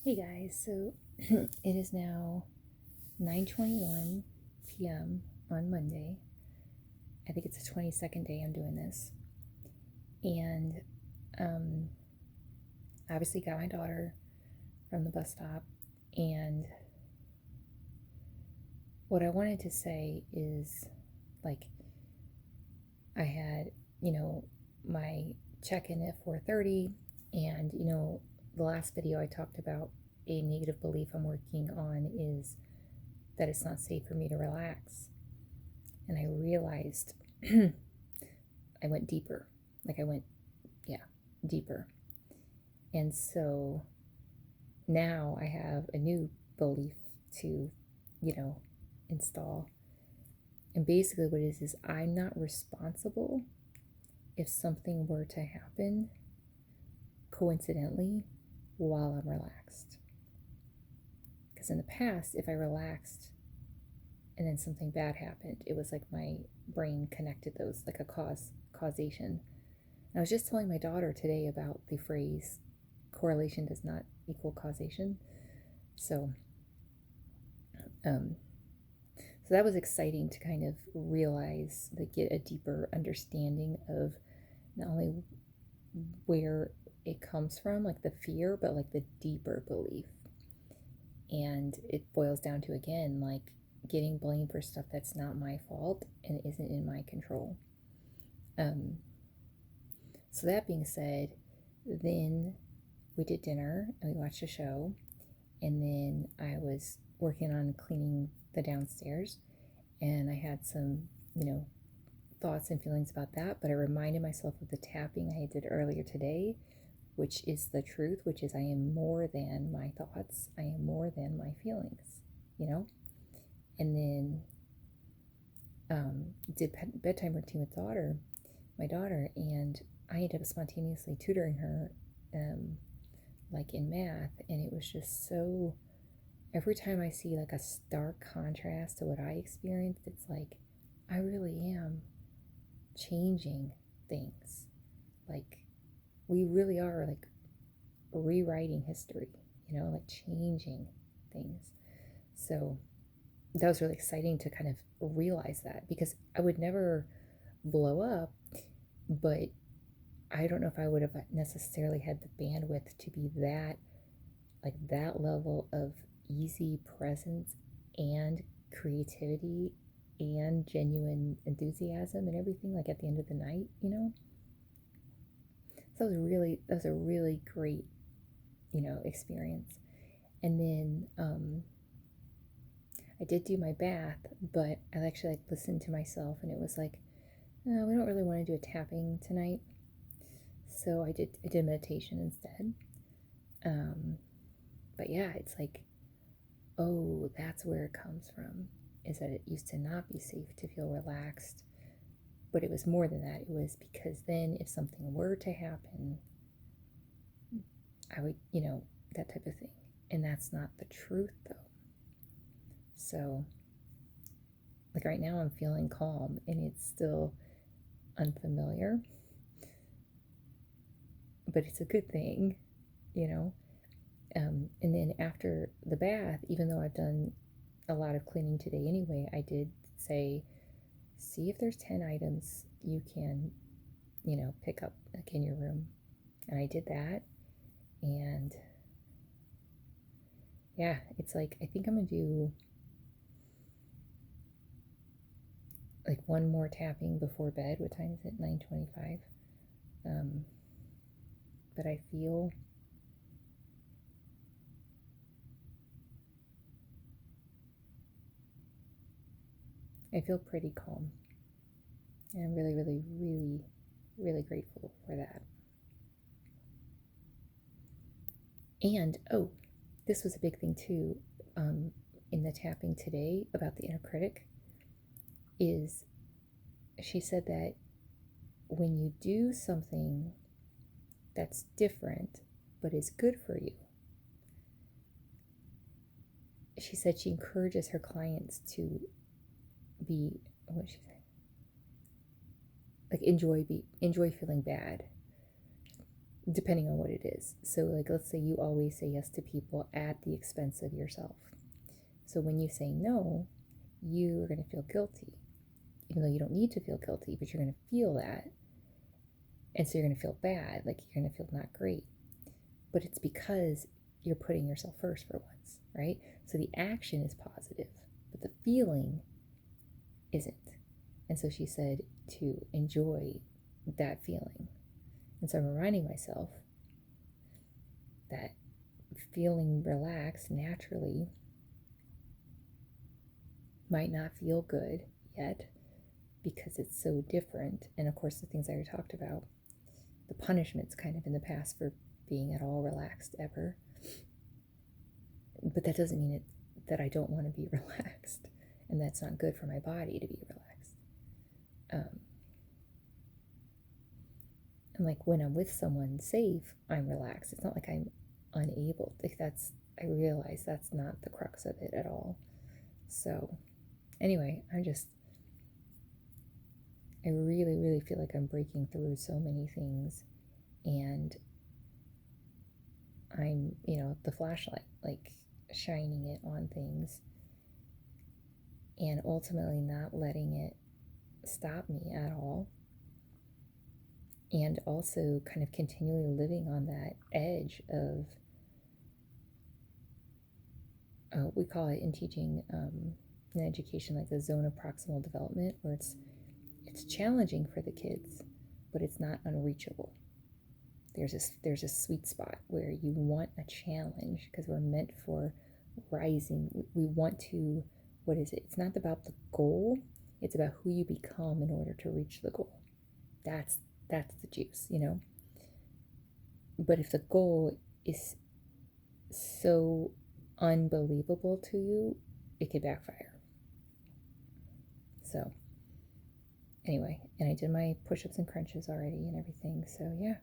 Hey guys, so it is now 9:21 p.m. on Monday. I think it's the 22nd day I'm doing this. And um obviously got my daughter from the bus stop, and what I wanted to say is, like, I had, my check-in at 4:30, and the last video I talked about a negative belief I'm working on is that it's not safe for me to relax. And I realized I went deeper. Yeah, deeper. And so now I have a new belief to, you know, install. And basically, what it is I'm not responsible if something were to happen coincidentally while I'm relaxed. Because in the past, if I relaxed and then something bad happened, it was like my brain connected those, like a causation. And I was just telling my daughter today about the phrase correlation does not equal causation. So um, so that was exciting to kind of realize, like, get a deeper understanding of not only where it comes from, like the fear, but like the deeper belief. And it boils down to, again, like getting blamed for stuff that's not my fault and isn't in my control. Um, so that being said, then we did dinner and we watched a show, and then I was working on cleaning the downstairs, and I had some, thoughts and feelings about that, but I reminded myself of the tapping I did earlier today, which is the truth, which is I am more than my thoughts, I am more than my feelings, you know? And then did bedtime routine with my daughter, and I ended up spontaneously tutoring her, like in math, and it was just so, every time I see like a stark contrast to what I experienced, it's like I really am changing things. Like, we really are like rewriting history, like changing things. So that was really exciting to kind of realize that, because I would never blow up, but I don't know if I would have necessarily had the bandwidth to be that, like that level of easy presence and creativity and genuine enthusiasm and everything, like at the end of the night. So that was a really great, experience. And then I did do my bath, but I actually like listened to myself, and it was like, no, we don't really want to do a tapping tonight. So I did meditation instead. Um, but yeah, it's like, oh, that's where it comes from. Is that it used to not be safe to feel relaxed, but it was more than that. It was because then if something were to happen, I would, that type of thing. And that's not the truth, though. So, like right now, I'm feeling calm, and it's still unfamiliar, but it's a good thing, you know. And then after the bath, even though I've done a lot of cleaning today anyway, I did say, see if there's 10 items you can, pick up, like, in your room. And I did that. And yeah, it's like, I think I'm going to do like one more tapping before bed. What time is it? 9:25. But I feel pretty calm. And I'm really, really, really, really grateful for that. And oh, this was a big thing too, in the tapping today about the inner critic, is she said that when you do something that's different but is good for you, she said she encourages her clients to be, what did she say? Like enjoy feeling bad. depending on what it is. So, like, let's say you always say yes to people at the expense of yourself. So, when you say no, you are going to feel guilty, even though you don't need to feel guilty, but you're going to feel that. And so, you're going to feel bad, like, you're going to feel not great. But it's because you're putting yourself first for once, right? So, the action is positive, but the feeling isn't. And so, she said to enjoy that feeling. And so I'm reminding myself that feeling relaxed naturally might not feel good yet because it's so different. And of course, the things I already talked about, the punishment's kind of in the past for being at all relaxed ever. But that doesn't mean that I don't want to be relaxed. And that's not good for my body to be relaxed. And like when I'm with someone safe, I'm relaxed. It's not like I'm unable. Like I realize that's not the crux of it at all. So anyway, I really, really feel like I'm breaking through so many things, and I'm, the flashlight, like shining it on things, and ultimately not letting it stop me at all. And also kind of continually living on that edge of, we call it in teaching, in education, like the zone of proximal development, where it's challenging for the kids, but it's not unreachable. There's a sweet spot where you want a challenge because we're meant for rising. We want to, what is it? It's not about the goal. It's about who you become in order to reach the goal. That's the juice, But if the goal is so unbelievable to you, it could backfire. So anyway, and I did my push-ups and crunches already and everything. So yeah.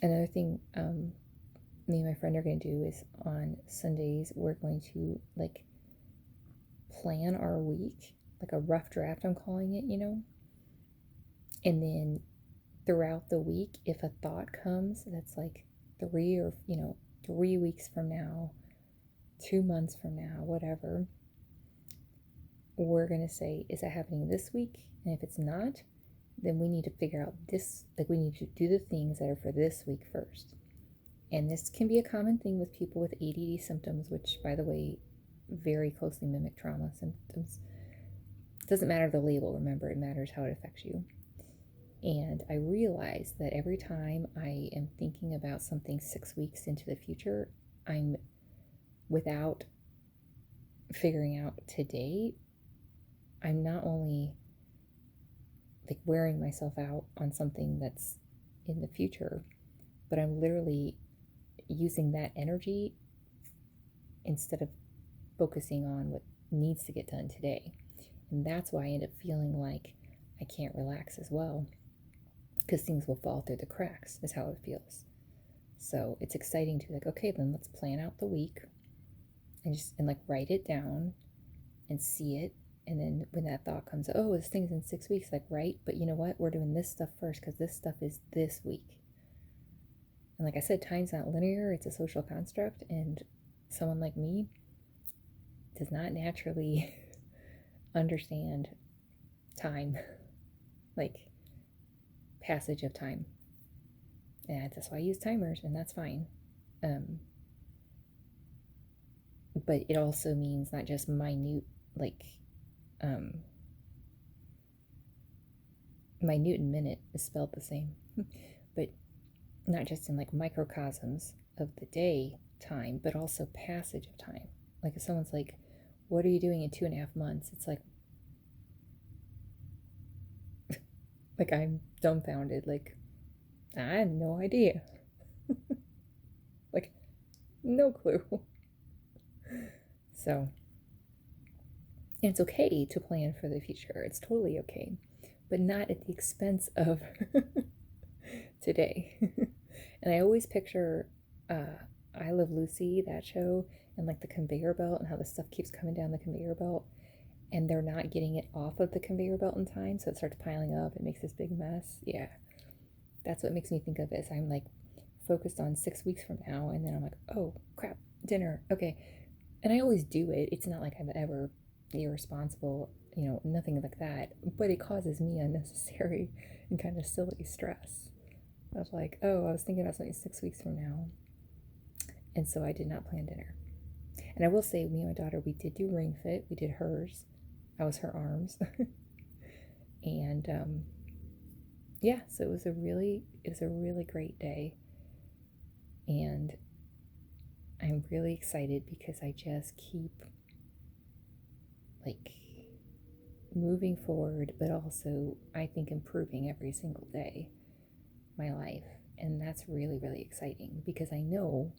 Another thing me and my friend are going to do is on Sundays we're going to like plan our week, like a rough draft I'm calling it, and then throughout the week, if a thought comes that's like 3 weeks from now, 2 months from now, whatever, we're going to say, is that happening this week? And if it's not, then we need to figure out this, like we need to do the things that are for this week first. And this can be a common thing with people with ADD symptoms, which, by the way, very closely mimic trauma symptoms. It doesn't matter the label, remember, it matters how it affects you. And I realize that every time I am thinking about something 6 weeks into the future, I'm, without figuring out today, I'm not only like wearing myself out on something that's in the future, but I'm literally using that energy instead of focusing on what needs to get done today. And that's why I end up feeling like I can't relax as well, because things will fall through the cracks, is how it feels. So it's exciting to be like, okay, then let's plan out the week and like write it down and see it. And then when that thought comes, oh, this thing's in 6 weeks, like, right, but you know what? We're doing this stuff first because this stuff is this week. And like I said, time's not linear, it's a social construct, and someone like me does not naturally understand time, like passage of time. And that's why I use timers, and that's fine. But it also means not just minute, like, minute and minute is spelled the same, but not just in like microcosms of the day time, but also passage of time. Like if someone's like, what are you doing in 2.5 months? It's like, like I'm dumbfounded. Like, I have no idea. Like, no clue. So, and it's okay to plan for the future. It's totally okay, but not at the expense of today. And I always picture I Love Lucy, that show, and like the conveyor belt and how the stuff keeps coming down the conveyor belt and they're not getting it off of the conveyor belt in time, so it starts piling up. It makes this big mess. Yeah, That's what makes me think of it, as I'm like focused on 6 weeks from now, and then I'm like, oh crap, dinner, okay. And I always do it. It's not like I'm ever irresponsible, nothing like that. But it causes me unnecessary and kind of silly stress of like, oh, I was thinking about something 6 weeks from now, and so I did not plan dinner. And I will say, me and my daughter, we did do Ring Fit. We did hers. I was her arms, and yeah. So it was a really great day, and I'm really excited because I just keep like moving forward, but also I think improving every single day my life. And that's really, really exciting because I know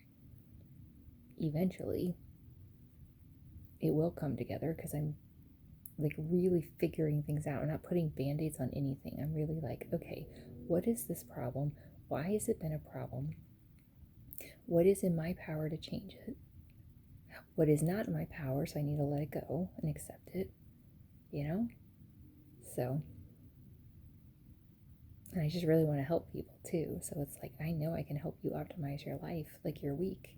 eventually it will come together because I'm like really figuring things out. I'm not putting band-aids on anything. I'm really like, okay, what is this problem? Why has it been a problem? What is in my power to change it? What is not in my power, so I need to let it go and accept it, you know? So, and I just really want to help people too. So it's like, I know I can help you optimize your life, like your week.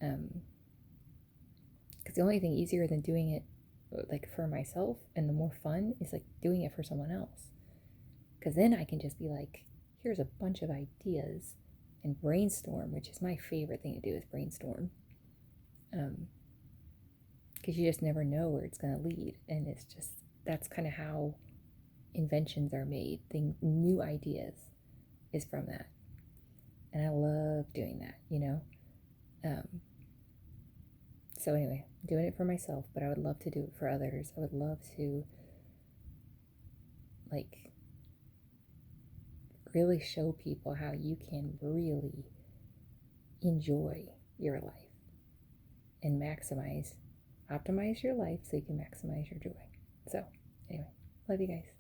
Because the only thing easier than doing it like for myself and the more fun is like doing it for someone else. Because then I can just be like, here's a bunch of ideas and brainstorm, which is my favorite thing to do is brainstorm. Because you just never know where it's going to lead. And it's just, that's kind of how inventions are made. New ideas is from that. And I love doing that, So anyway, I'm doing it for myself, but I would love to do it for others. I would love to like really show people how you can really enjoy your life and optimize your life so you can maximize your joy. So anyway, love you guys.